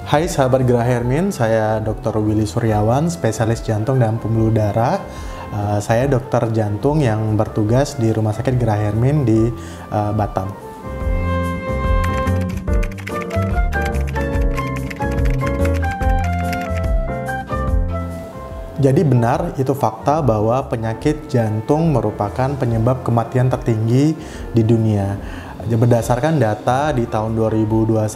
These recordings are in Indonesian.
Hai sahabat Grahermin, saya Dr. Willy Suryawan, spesialis jantung dan pembuluh darah. Saya dokter jantung yang bertugas di Rumah Sakit Grahermin di Batam. Jadi benar itu fakta bahwa penyakit jantung merupakan penyebab kematian tertinggi di dunia. Berdasarkan data di tahun 2021,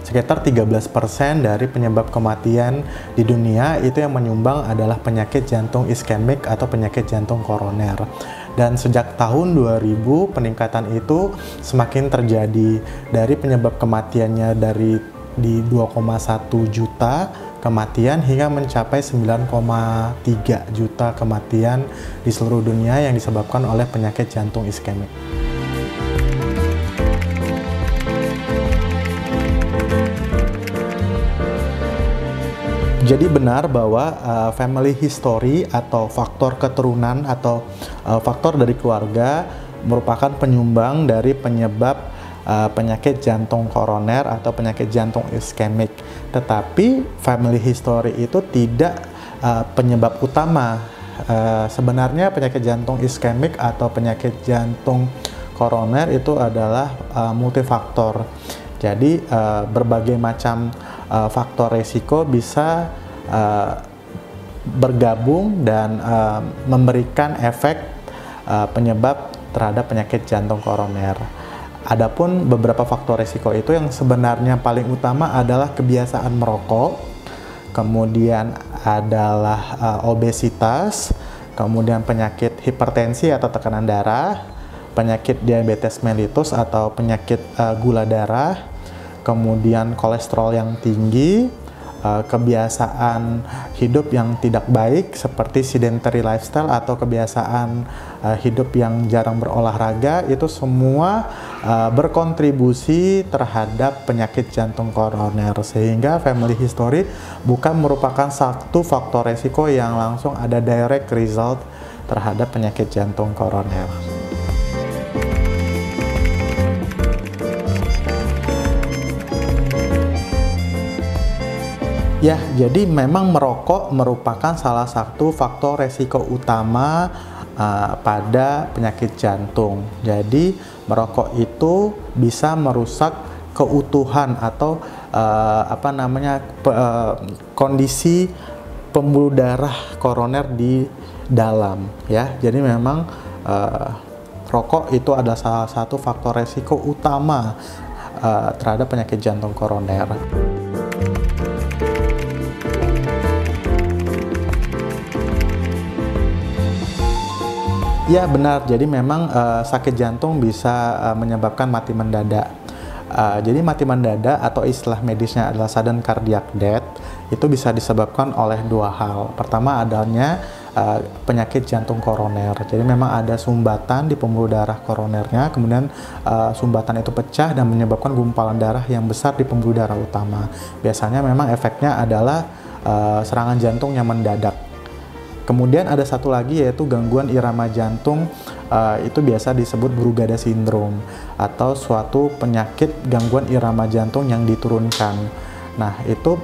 sekitar 13% dari penyebab kematian di dunia itu yang menyumbang adalah penyakit jantung iskemik atau penyakit jantung koroner. Dan sejak tahun 2000 peningkatan itu semakin terjadi, dari penyebab kematiannya di 2,1 juta kematian hingga mencapai 9,3 juta kematian di seluruh dunia yang disebabkan oleh penyakit jantung iskemik. Jadi benar bahwa family history atau faktor keturunan atau faktor dari keluarga merupakan penyumbang dari penyebab penyakit jantung koroner atau penyakit jantung iskemik. Tetapi family history itu tidak penyebab utama. Sebenarnya penyakit jantung iskemik atau penyakit jantung koroner itu adalah multifaktor. Jadi berbagai macam faktor resiko bisa bergabung dan memberikan efek penyebab terhadap penyakit jantung koroner. Adapun beberapa faktor resiko itu yang sebenarnya paling utama adalah kebiasaan merokok, kemudian adalah obesitas, kemudian penyakit hipertensi atau tekanan darah, penyakit diabetes mellitus atau penyakit gula darah, kemudian kolesterol yang tinggi, kebiasaan hidup yang tidak baik seperti sedentary lifestyle atau kebiasaan hidup yang jarang berolahraga, itu semua berkontribusi terhadap penyakit jantung koroner, sehingga family history bukan merupakan satu faktor resiko yang langsung ada direct result terhadap penyakit jantung koroner. Ya, jadi memang merokok merupakan salah satu faktor resiko utama pada penyakit jantung. Jadi merokok itu bisa merusak keutuhan atau kondisi pembuluh darah koroner di dalam. Ya, jadi memang rokok itu adalah salah satu faktor resiko utama terhadap penyakit jantung koroner. Ya benar, jadi memang sakit jantung bisa menyebabkan mati mendadak. Jadi mati mendadak atau istilah medisnya adalah sudden cardiac death, itu bisa disebabkan oleh dua hal. Pertama adanya penyakit jantung koroner, jadi memang ada sumbatan di pembuluh darah koronernya, kemudian sumbatan itu pecah dan menyebabkan gumpalan darah yang besar di pembuluh darah utama. Biasanya memang efeknya adalah serangan jantung yang mendadak. Kemudian ada satu lagi yaitu gangguan irama jantung, itu biasa disebut Brugada syndrome atau suatu penyakit gangguan irama jantung yang diturunkan. Nah itu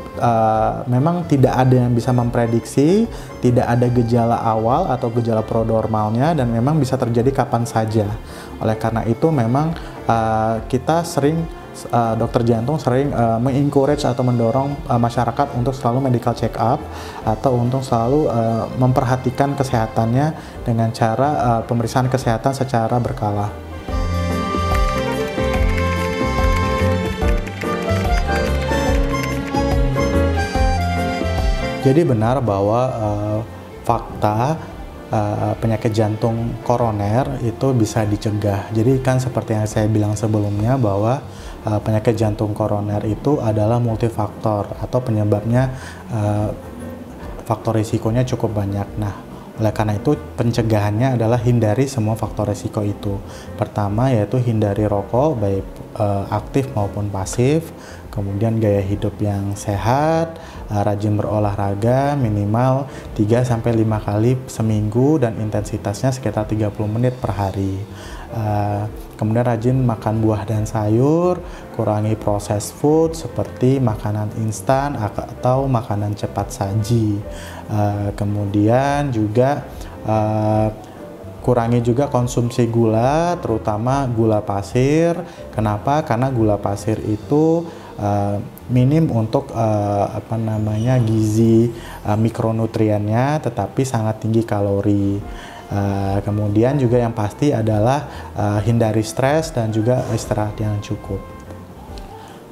memang tidak ada yang bisa memprediksi, tidak ada gejala awal atau gejala prodromalnya, dan memang bisa terjadi kapan saja. Oleh karena itu memang kita sering dokter jantung sering mengencourage atau mendorong masyarakat untuk selalu medical check up atau untuk selalu memperhatikan kesehatannya dengan cara pemeriksaan kesehatan secara berkala. Jadi benar bahwa fakta penyakit jantung koroner itu bisa dicegah. Jadi kan seperti yang saya bilang sebelumnya bahwa penyakit jantung koroner itu adalah multifaktor atau penyebabnya faktor risikonya cukup banyak. Nah, oleh karena itu pencegahannya adalah hindari semua faktor risiko itu. Pertama yaitu hindari rokok baik aktif maupun pasif, kemudian gaya hidup yang sehat, rajin berolahraga minimal 3-5 kali seminggu dan intensitasnya sekitar 30 menit per hari. Kemudian rajin makan buah dan sayur, kurangi processed food seperti makanan instan atau makanan cepat saji. Kemudian juga kurangi juga konsumsi gula, terutama gula pasir. Kenapa? Karena gula pasir itu minim untuk gizi mikronutriennya, tetapi sangat tinggi kalori. Kemudian juga yang pasti adalah hindari stres dan juga istirahat yang cukup.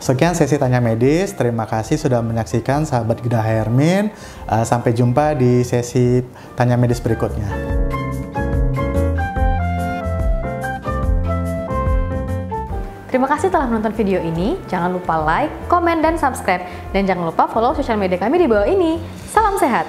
Sekian sesi tanya medis. Terima kasih sudah menyaksikan sahabat Geda Hermin. Sampai jumpa di sesi tanya medis berikutnya. Terima kasih telah menonton video ini. Jangan lupa like, komen, dan subscribe. Dan jangan lupa follow sosial media kami di bawah ini. Salam sehat!